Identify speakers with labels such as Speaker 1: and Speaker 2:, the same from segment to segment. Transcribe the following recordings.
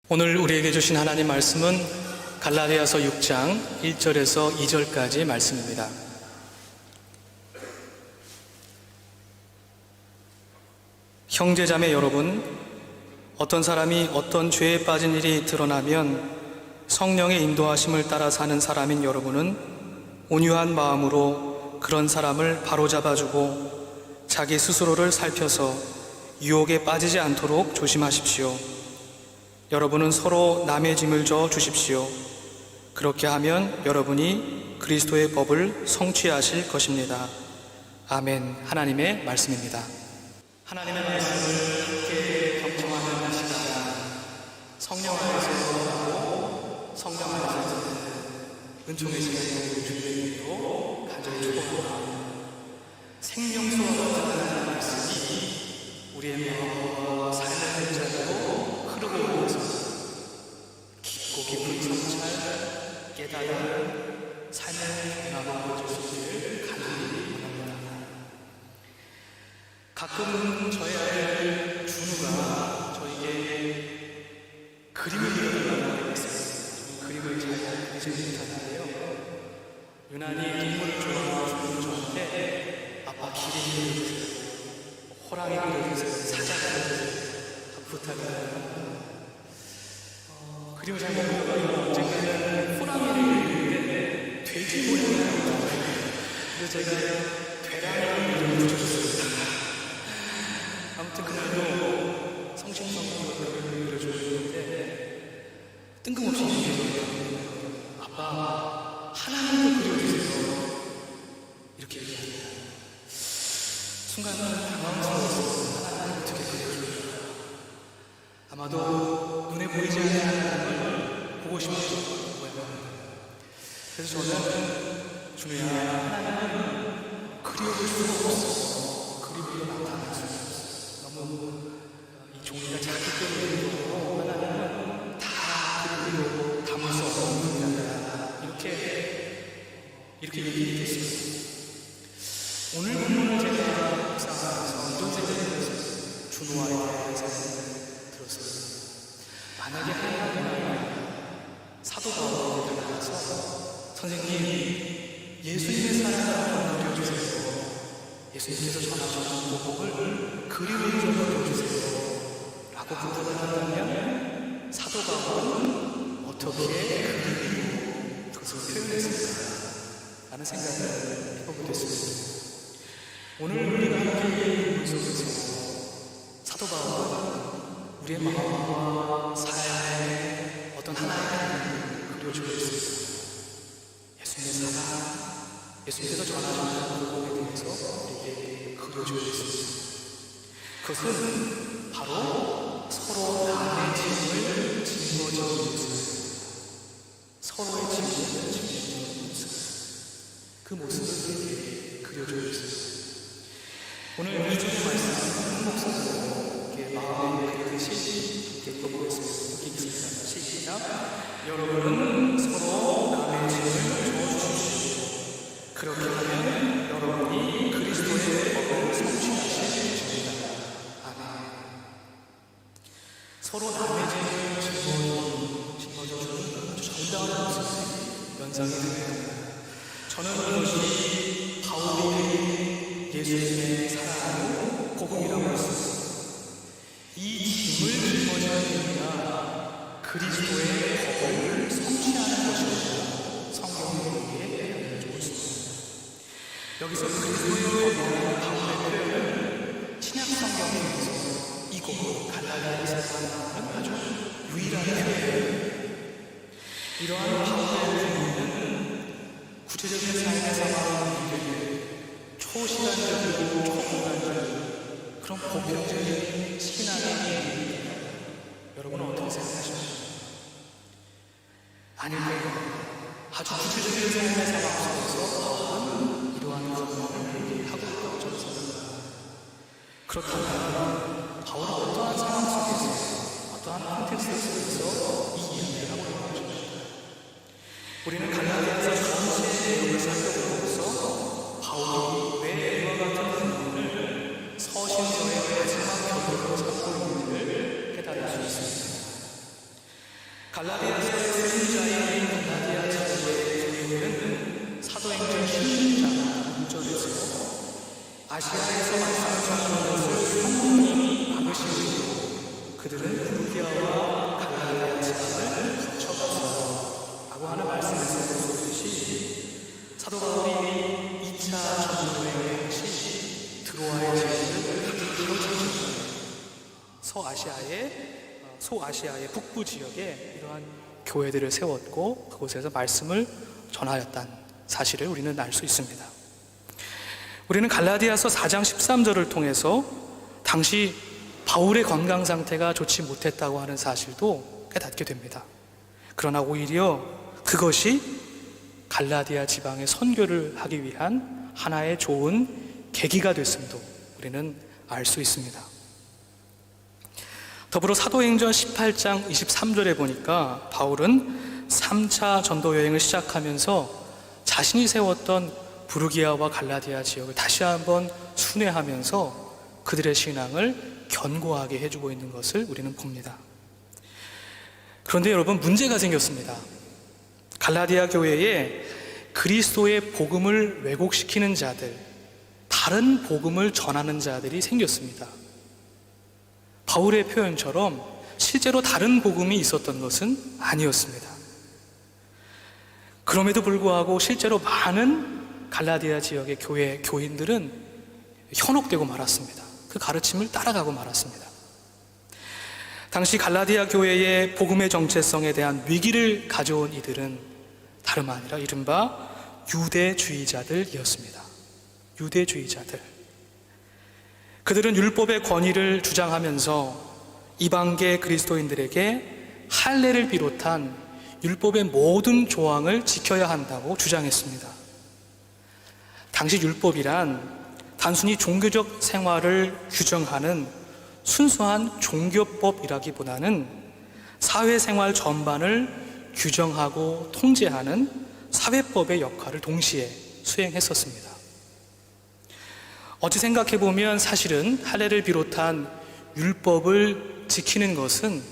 Speaker 1: 오늘 우리에게 주신 하나님 말씀은 갈라디아서 6장 1절에서 2절까지 말씀입니다. 형제자매 여러분, 어떤 사람이 어떤 죄에 빠진 일이 드러나면 성령의 인도하심을 따라 사는 사람인 여러분은 온유한 마음으로 그런 사람을 바로잡아주고 자기 스스로를 살펴서 유혹에 빠지지 않도록 조심하십시오. 여러분은 서로 남의 짐을 져 주십시오. 그렇게 하면 여러분이 그리스도의 법을 성취하실 것입니다. 아멘. 하나님의 말씀입니다. 하나님의 말씀을 함께 경청하는 이 시간, 성령 안에서 하고 성령 안에서 은총의 시간을 주님으로 간절히 축복합니다. 생명수와 같은 하나님의 말씀이 우리의 마음과 삶의 문자로 흐르고 있어서 깊고 깊은 성찰, 깨달음, 삶의 변화가 가질 수 있기를 간절히 원합니다. 가끔 저희 아들 준우가 저에게 그림을 그려달라고 하고 있어요. 그림을 잘 그리지 못하는데요. 유난히 동물을 좋아하는 저한테 아빠 기린 그려주세요, 호랑이 그려주세요, 사자 그려주세요 부탁을 그림을 잘 못 그려가지고 언젠가는 호랑이를 그리는데 돼지 모양을 그려줬어요. 그래서 제가 되랑이를 그려줬습니다. 아무튼 그날도 성심성의로 그려주고 있는데 뜬금없이 얘기해줘요. 아빠 하나님도 그려주세요 이렇게 얘기합니다. 순간 당황스러웠어요. 하나님을 어떻게 그려줄까? 아마도 눈에 보이지 않는 하나님을 보고 싶었던 모양입니다. 그래서 저는 준우야, 하나님은 그려볼 수가 없어. 그림으로 나타날 수가 없어. 너무 이 종이가 작기 때문에 하나님은 다 그림으로 담을 수 없는 분이다. 이렇게 얘기했습니다. 오늘 본문을 제가 묵상하면서 이런 생각을 했어요. 준우와에 대해서 들었습니다. 만약에 하나님이 사도 바울에게 다가가서 선생님, 예수님의 사랑을 그려주세요. 예수님께서 전하셨던 복음을 그림으로 좀 그려주세요 라고 부탁을 한다면 사도 바울은 어떻게 그림으로 그것을 표현했을까 라는 생각을 해보게 됐습니다. 오늘 우리가 함께 읽는 속에서 사도 바울은 우리의 마음과 삶에 어떤 하나의 그림을 그려주고 있습니다. 예수님의 사랑, 예수님께서 전하셨던 복음에 대해서 우리에게 그려주고 있습니다. 그것은 바로 서로 남의 짐을 짊어지는 모습, 서로의 짐을 짊어지는 모습, 그 모습을 우리에게 그려주고 있습니다. 오늘 2절의 말씀은 한 목사님께 마음에 그리듯이 함께 읽어보겠습니다. 읽겠습니다. 시작. 여러분은 서로 남의 짐을 져주십시오. 그렇게 하면 여러분이 그리스도의 법을 성취하실 것입니다. 아멘. 서로 남의 짐을 짊어져주는 아주 정다운 모습이 연상이 됩니다. 저는 이것이 바울이 예수님의 사랑으로 복음이라고 했습니다. 이 짐을 짊어지는 의미가 그리스도의 법을 성취하는 것이라고 성경이 우리에게 알려주고 있습니다. 여기서 그리스도의 법이라는 바울의 표현은 신약 성경에서 이곳 갈라디아에서 나오는 아주 유일한 표현입니다. 이러한 바울의 의미는 구체적인 삶의 상황을 초시간적이고 초공간적인 그런 보편적인 신앙의 의미입니다. 여러분은 어떻게 생각하십니까? 아닐까요? 아주 구체적인 삶의 상황 속에서 바울은 이러한 것만을 얘기하고 있다고 저는 생각합니다. 그렇다면 바울은 어떠한 상황 속에서, 어떠한 콘텍스트 속에서 이 이야기를 하고 있는 것입니까? 우리는 갈라디아서 전체의 내용을 살펴보면서 바울이 왜 이와 같은 부분을 서신서의 마지막 결론으로 삼고 있는지를 깨달을 수 있습니다. 아시아에서 말씀을 전하는 것을 성문이 막으시고 있고 그들은 부르기아와 갈라디아 지방을 거쳐가서 라고 하는 말씀에서 보듯이 사도 바울이 2차 전도 여행 당시 드로아의 지역을 가득 소아시아의 북부 지역에 이러한 교회들을 세웠고 그곳에서 말씀을 전하였다는 사실을 우리는 알 수 있습니다. 우리는 갈라디아서 4장 13절을 통해서 당시 바울의 건강 상태가 좋지 못했다고 하는 사실도 깨닫게 됩니다. 그러나 오히려 그것이 갈라디아 지방의 선교를 하기 위한 하나의 좋은 계기가 됐음도 우리는 알 수 있습니다. 더불어 사도행전 18장 23절에 보니까 바울은 3차 전도 여행을 시작하면서 자신이 세웠던 부르기아와 갈라디아 지역을 다시 한번 순회하면서 그들의 신앙을 견고하게 해주고 있는 것을 우리는 봅니다. 그런데 여러분, 문제가 생겼습니다. 갈라디아 교회에 그리스도의 복음을 왜곡시키는 자들, 다른 복음을 전하는 자들이 생겼습니다. 바울의 표현처럼 실제로 다른 복음이 있었던 것은 아니었습니다. 그럼에도 불구하고 실제로 많은 갈라디아 지역의 교인들은 현혹되고 말았습니다. 그 가르침을 따라가고 말았습니다. 당시 갈라디아 교회의 복음의 정체성에 대한 위기를 가져온 이들은 다름 아니라 이른바 유대주의자들이었습니다. 유대주의자들. 그들은 율법의 권위를 주장하면서 이방계 그리스도인들에게 할례를 비롯한 율법의 모든 조항을 지켜야 한다고 주장했습니다. 당시 율법이란 단순히 종교적 생활을 규정하는 순수한 종교법이라기보다는 사회생활 전반을 규정하고 통제하는 사회법의 역할을 동시에 수행했었습니다. 어찌 생각해보면 사실은 할례를 비롯한 율법을 지키는 것은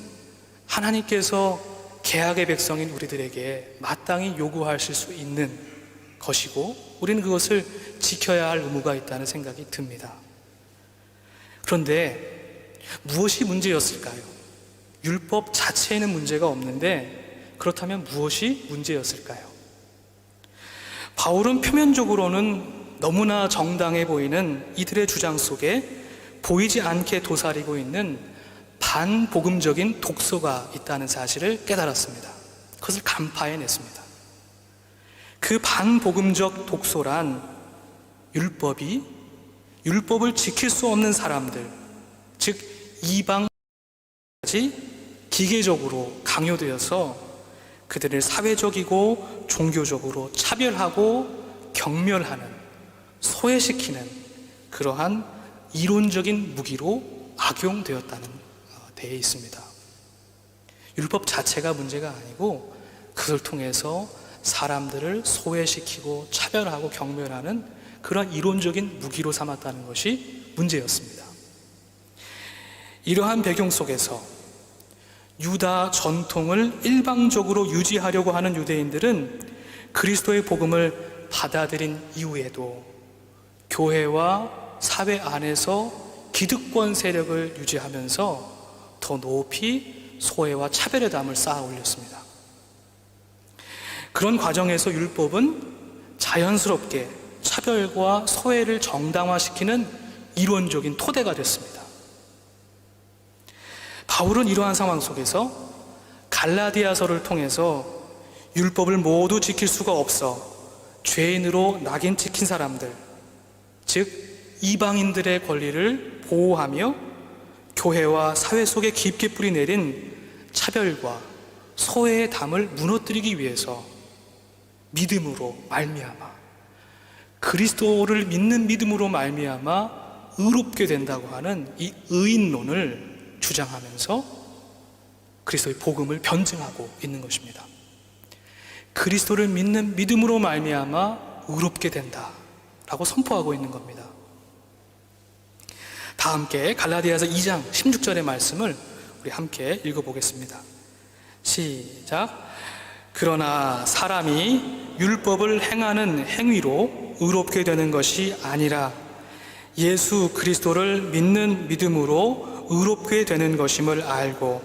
Speaker 1: 하나님께서 개혁의 백성인 우리들에게 마땅히 요구하실 수 있는 것이고 우리는 그것을 지켜야 할 의무가 있다는 생각이 듭니다. 그런데 무엇이 문제였을까요? 율법 자체에는 문제가 없는데 그렇다면 무엇이 문제였을까요? 바울은 표면적으로는 너무나 정당해 보이는 이들의 주장 속에 보이지 않게 도사리고 있는 반복음적인 독소가 있다는 사실을 깨달았습니다. 그것을 간파해냈습니다. 그 반복음적 독소란 율법을 지킬 수 없는 사람들, 즉 이방까지 기계적으로 강요되어서 그들을 사회적이고 종교적으로 차별하고 경멸하는, 소외시키는 그러한 이론적인 무기로 악용되었다는 데에 있습니다. 율법 자체가 문제가 아니고 그걸 통해서 사람들을 소외시키고 차별하고 경멸하는 그런 이론적인 무기로 삼았다는 것이 문제였습니다. 이러한 배경 속에서 유다 전통을 일방적으로 유지하려고 하는 유대인들은 그리스도의 복음을 받아들인 이후에도 교회와 사회 안에서 기득권 세력을 유지하면서 더 높이 소외와 차별의 담을 쌓아 올렸습니다. 그런 과정에서 율법은 자연스럽게 차별과 소외를 정당화시키는 이론적인 토대가 됐습니다. 바울은 이러한 상황 속에서 갈라디아서를 통해서 율법을 모두 지킬 수가 없어 죄인으로 낙인 찍힌 사람들, 즉 이방인들의 권리를 보호하며 교회와 사회 속에 깊게 뿌리내린 차별과 소외의 담을 무너뜨리기 위해서 믿음으로 말미암아, 그리스도를 믿는 믿음으로 말미암아 의롭게 된다고 하는 이 의인론을 주장하면서 그리스도의 복음을 변증하고 있는 것입니다. 그리스도를 믿는 믿음으로 말미암아 의롭게 된다라고 선포하고 있는 겁니다. 다 함께 갈라디아서 2장 16절의 말씀을 우리 함께 읽어보겠습니다. 시작. 그러나 사람이 율법을 행하는 행위로 의롭게 되는 것이 아니라 예수 그리스도를 믿는 믿음으로 의롭게 되는 것임을 알고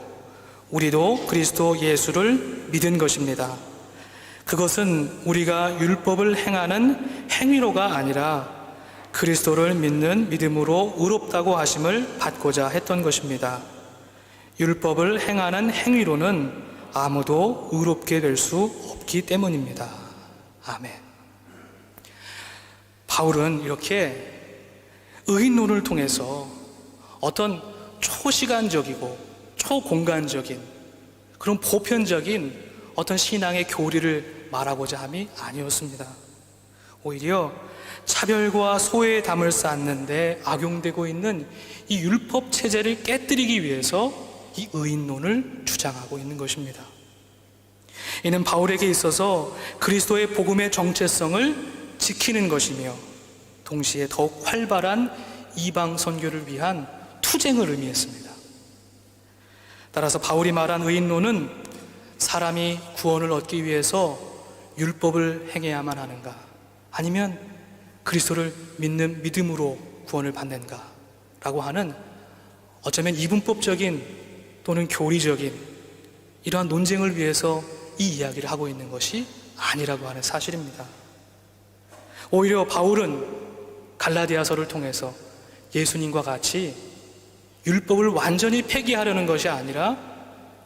Speaker 1: 우리도 그리스도 예수를 믿은 것입니다. 그것은 우리가 율법을 행하는 행위로가 아니라 그리스도를 믿는 믿음으로 의롭다고 하심을 받고자 했던 것입니다. 율법을 행하는 행위로는 아무도 의롭게 될 수 없기 때문입니다. 아멘. 바울은 이렇게 의인론을 통해서 어떤 초시간적이고 초공간적인 그런 보편적인 어떤 신앙의 교리를 말하고자 함이 아니었습니다. 오히려 차별과 소외의 담을 쌓는데 악용되고 있는 이 율법 체제를 깨뜨리기 위해서 이 의인론을 주장하고 있는 것입니다. 이는 바울에게 있어서 그리스도의 복음의 정체성을 지키는 것이며 동시에 더욱 활발한 이방 선교를 위한 투쟁을 의미했습니다. 따라서 바울이 말한 의인론은 사람이 구원을 얻기 위해서 율법을 행해야만 하는가, 아니면 그리스도를 믿는 믿음으로 구원을 받는가 라고 하는 어쩌면 이분법적인 또는 교리적인 이러한 논쟁을 위해서 이 이야기를 하고 있는 것이 아니라고 하는 사실입니다. 오히려 바울은 갈라디아서를 통해서 예수님과 같이 율법을 완전히 폐기하려는 것이 아니라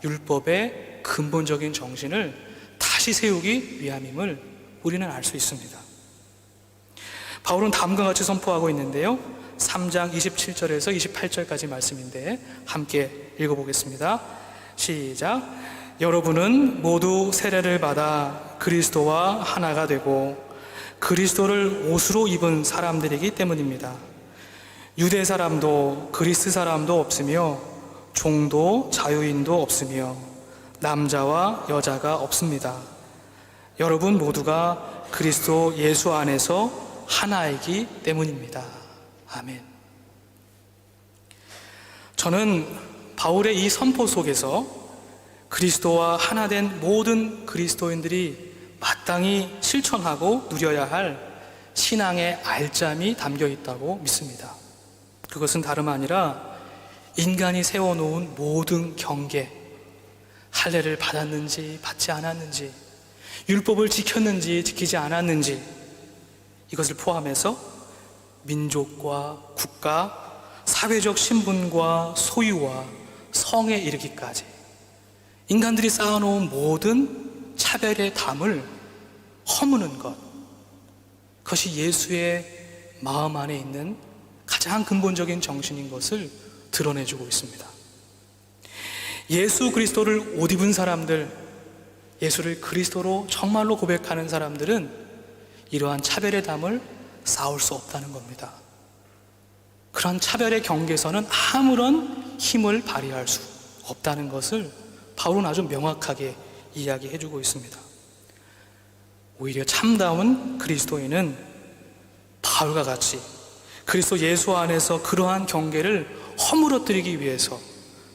Speaker 1: 율법의 근본적인 정신을 다시 세우기 위함임을 우리는 알 수 있습니다. 바울은 다음과 같이 선포하고 있는데요, 3장 27절에서 28절까지 말씀인데 함께 읽어보겠습니다. 시작. 여러분은 모두 세례를 받아 그리스도와 하나가 되고 그리스도를 옷으로 입은 사람들이기 때문입니다. 유대 사람도 그리스 사람도 없으며 종도 자유인도 없으며 남자와 여자가 없습니다. 여러분 모두가 그리스도 예수 안에서 하나이기 때문입니다. 아멘. 저는 바울의 이 선포 속에서 그리스도와 하나 된 모든 그리스도인들이 마땅히 실천하고 누려야 할 신앙의 알짬이 담겨 있다고 믿습니다. 그것은 다름 아니라 인간이 세워놓은 모든 경계, 할례를 받았는지 받지 않았는지, 율법을 지켰는지 지키지 않았는지, 이것을 포함해서 민족과 국가, 사회적 신분과 소유와 성에 이르기까지 인간들이 쌓아놓은 모든 차별의 담을 허무는 것, 그것이 예수의 마음 안에 있는 가장 근본적인 정신인 것을 드러내주고 있습니다. 예수 그리스도를 옷 입은 사람들, 예수를 그리스도로 정말로 고백하는 사람들은 이러한 차별의 담을 쌓을 수 없다는 겁니다. 그런 차별의 경계선은 아무런 힘을 발휘할 수 없다는 것을 바울은 아주 명확하게 이야기해주고 있습니다. 오히려 참다운 그리스도인은 바울과 같이 그리스도 예수 안에서 그러한 경계를 허물어뜨리기 위해서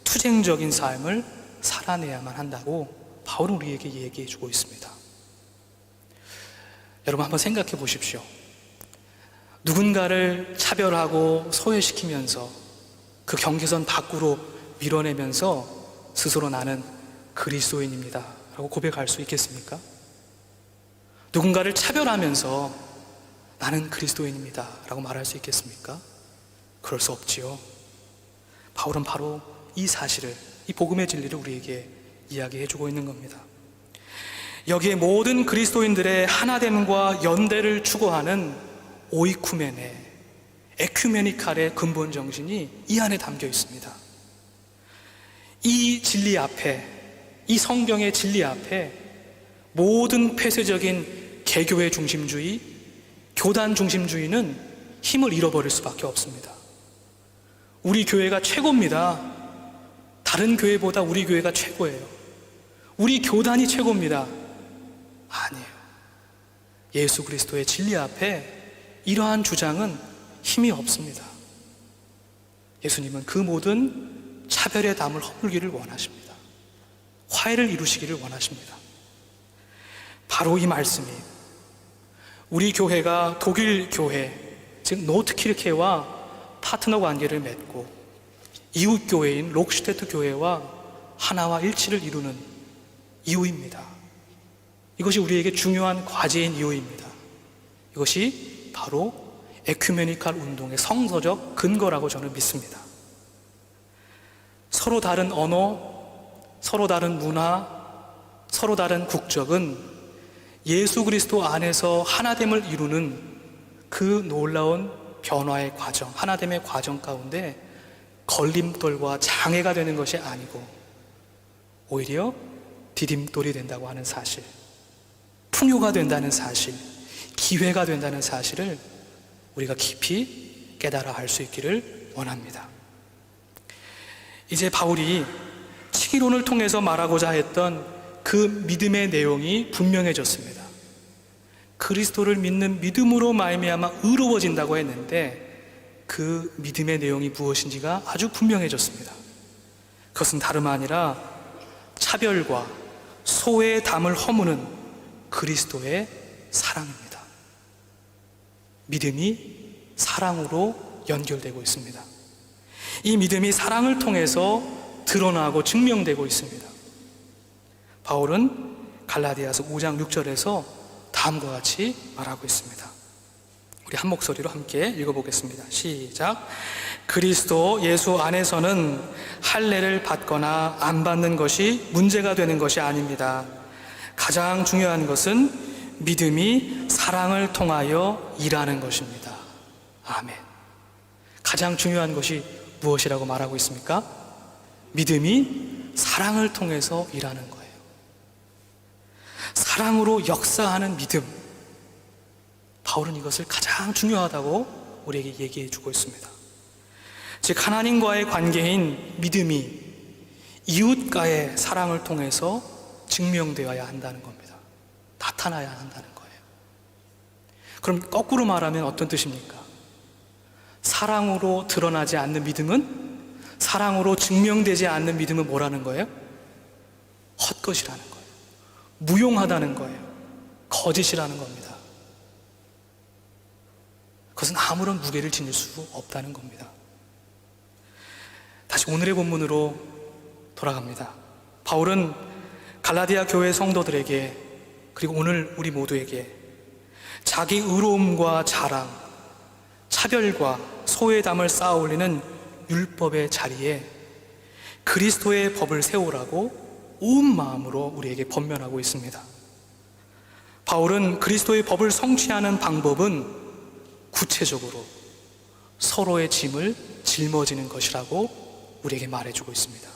Speaker 1: 투쟁적인 삶을 살아내야만 한다고 바울은 우리에게 얘기해주고 있습니다. 여러분 한번 생각해 보십시오. 누군가를 차별하고 소외시키면서 그 경계선 밖으로 밀어내면서 스스로 나는 그리스도인입니다 라고 고백할 수 있겠습니까? 누군가를 차별하면서 나는 그리스도인입니다 라고 말할 수 있겠습니까? 그럴 수 없지요. 바울은 바로 이 사실을, 이 복음의 진리를 우리에게 이야기해주고 있는 겁니다. 여기에 모든 그리스도인들의 하나됨과 연대를 추구하는 오이쿠메네, 에큐메니칼의 근본 정신이 이 안에 담겨 있습니다. 이 진리 앞에, 이 성경의 진리 앞에 모든 폐쇄적인 개교의 중심주의, 교단 중심주의는 힘을 잃어버릴 수밖에 없습니다. 우리 교회가 최고입니다. 다른 교회보다 우리 교회가 최고예요. 우리 교단이 최고입니다. 아니에요. 예수 그리스도의 진리 앞에 이러한 주장은 힘이 없습니다. 예수님은 그 모든 차별의 담을 허물기를 원하십니다. 화해를 이루시기를 원하십니다. 바로 이 말씀이 우리 교회가 독일 교회, 즉 노트키르케와 파트너 관계를 맺고 이웃 교회인 록슈테트 교회와 하나와 일치를 이루는 이유입니다. 이것이 우리에게 중요한 과제인 이유입니다. 이것이 바로 에큐메니칼 운동의 성서적 근거라고 저는 믿습니다. 서로 다른 언어, 서로 다른 문화, 서로 다른 국적은 예수 그리스도 안에서 하나됨을 이루는 그 놀라운 변화의 과정, 하나됨의 과정 가운데 걸림돌과 장애가 되는 것이 아니고 오히려 디딤돌이 된다고 하는 사실, 풍요가 된다는 사실, 기회가 된다는 사실을 우리가 깊이 깨달아 할 수 있기를 원합니다. 이제 바울이 칭의론을 통해서 말하고자 했던 그 믿음의 내용이 분명해졌습니다. 그리스도를 믿는 믿음으로 말미암아 의로워진다고 했는데 그 믿음의 내용이 무엇인지가 아주 분명해졌습니다. 그것은 다름 아니라 차별과 소외의 담을 허무는 그리스도의 사랑입니다. 믿음이 사랑으로 연결되고 있습니다. 이 믿음이 사랑을 통해서 드러나고 증명되고 있습니다. 바울은 갈라디아서 5장 6절에서 다음과 같이 말하고 있습니다. 우리 한 목소리로 함께 읽어보겠습니다. 시작. 그리스도 예수 안에서는 할례를 받거나 안 받는 것이 문제가 되는 것이 아닙니다. 가장 중요한 것은 믿음이 사랑을 통하여 일하는 것입니다. 아멘. 가장 중요한 것이 무엇이라고 말하고 있습니까? 믿음이 사랑을 통해서 일하는 거예요. 사랑으로 역사하는 믿음. 바울은 이것을 가장 중요하다고 우리에게 얘기해 주고 있습니다. 즉 하나님과의 관계인 믿음이 이웃과의 사랑을 통해서 증명되어야 한다는 겁니다. 나타나야 한다는 거예요. 그럼 거꾸로 말하면 어떤 뜻입니까? 사랑으로 드러나지 않는 믿음은, 사랑으로 증명되지 않는 믿음은 뭐라는 거예요? 헛것이라는 거예요. 무용하다는 거예요. 거짓이라는 겁니다. 그것은 아무런 무게를 지닐 수 없다는 겁니다. 다시 오늘의 본문으로 돌아갑니다. 바울은 갈라디아 교회 성도들에게, 그리고 오늘 우리 모두에게 자기 의로움과 자랑, 차별과 소외담을 쌓아 올리는 율법의 자리에 그리스도의 법을 세우라고 온 마음으로 우리에게 번면하고 있습니다. 바울은 그리스도의 법을 성취하는 방법은 구체적으로 서로의 짐을 짊어지는 것이라고 우리에게 말해주고 있습니다.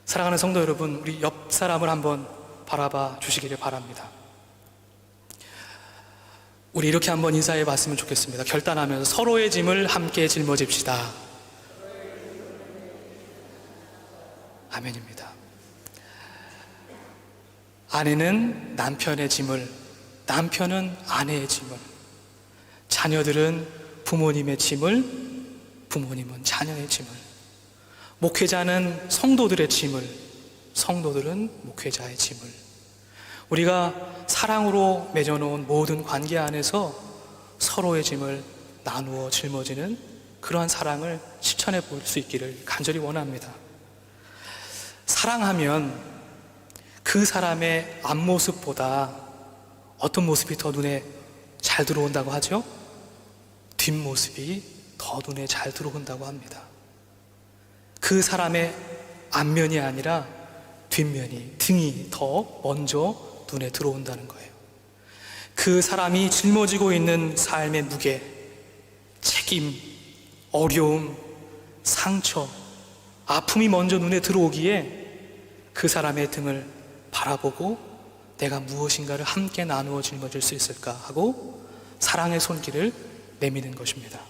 Speaker 1: 사랑하는 성도 여러분, 우리 옆 사람을 한번 바라봐 주시기를 바랍니다. 우리 이렇게 한번 인사해 봤으면 좋겠습니다. 결단하면서 서로의 짐을 함께 짊어집시다. 아멘입니다. 아내는 남편의 짐을, 남편은 아내의 짐을, 자녀들은 부모님의 짐을, 부모님은 자녀의 짐을, 목회자는 성도들의 짐을, 성도들은 목회자의 짐을, 우리가 사랑으로 맺어놓은 모든 관계 안에서 서로의 짐을 나누어 짊어지는 그러한 사랑을 실천해 볼 수 있기를 간절히 원합니다. 사랑하면 그 사람의 앞모습보다 어떤 모습이 더 눈에 잘 들어온다고 하죠? 뒷모습이 더 눈에 잘 들어온다고 합니다. 그 사람의 앞면이 아니라 뒷면이, 등이 더 먼저 눈에 들어온다는 거예요. 그 사람이 짊어지고 있는 삶의 무게, 책임, 어려움, 상처, 아픔이 먼저 눈에 들어오기에 그 사람의 등을 바라보고 내가 무엇인가를 함께 나누어 짊어질 수 있을까 하고 사랑의 손길을 내미는 것입니다.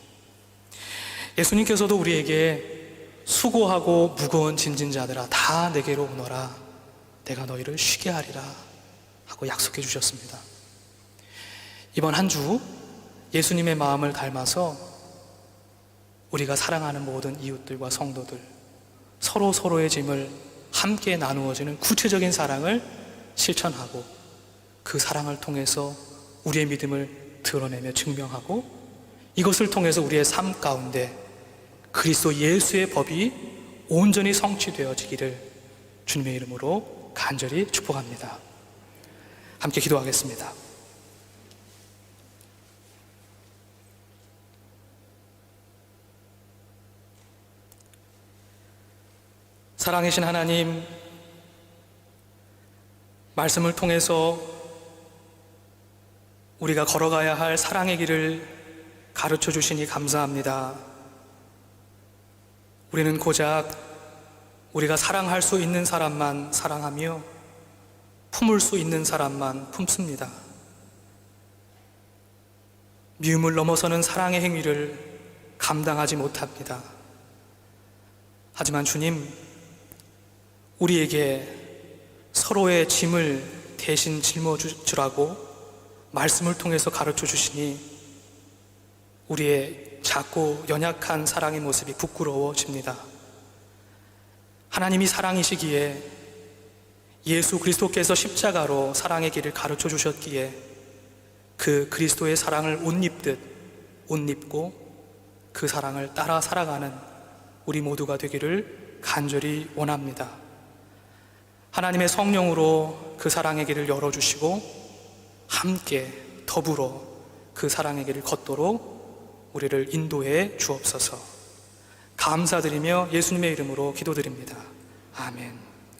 Speaker 1: 예수님께서도 우리에게 수고하고 무거운 짐진 자들아 다 내게로 오너라, 내가 너희를 쉬게 하리라 하고 약속해 주셨습니다. 이번 한 주 예수님의 마음을 닮아서 우리가 사랑하는 모든 이웃들과 성도들, 서로의 짐을 함께 나누어지는 구체적인 사랑을 실천하고 그 사랑을 통해서 우리의 믿음을 드러내며 증명하고 이것을 통해서 우리의 삶 가운데 그리스도 예수의 법이 온전히 성취되어지기를 주님의 이름으로 간절히 축복합니다. 함께 기도하겠습니다. 사랑이신 하나님, 말씀을 통해서 우리가 걸어가야 할 사랑의 길을 가르쳐 주시니 감사합니다. 우리는 고작 우리가 사랑할 수 있는 사람만 사랑하며 품을 수 있는 사람만 품습니다. 미움을 넘어서는 사랑의 행위를 감당하지 못합니다. 하지만 주님, 우리에게 서로의 짐을 대신 짊어주라고 말씀을 통해서 가르쳐 주시니 우리의 작고 연약한 사랑의 모습이 부끄러워집니다. 하나님이 사랑이시기에 예수 그리스도께서 십자가로 사랑의 길을 가르쳐 주셨기에 그 그리스도의 사랑을 옷 입고 그 사랑을 따라 살아가는 우리 모두가 되기를 간절히 원합니다. 하나님의 성령으로 그 사랑의 길을 열어주시고 함께 더불어 그 사랑의 길을 걷도록 우리를 인도해 주옵소서. 감사드리며 예수님의 이름으로 기도드립니다. 아멘.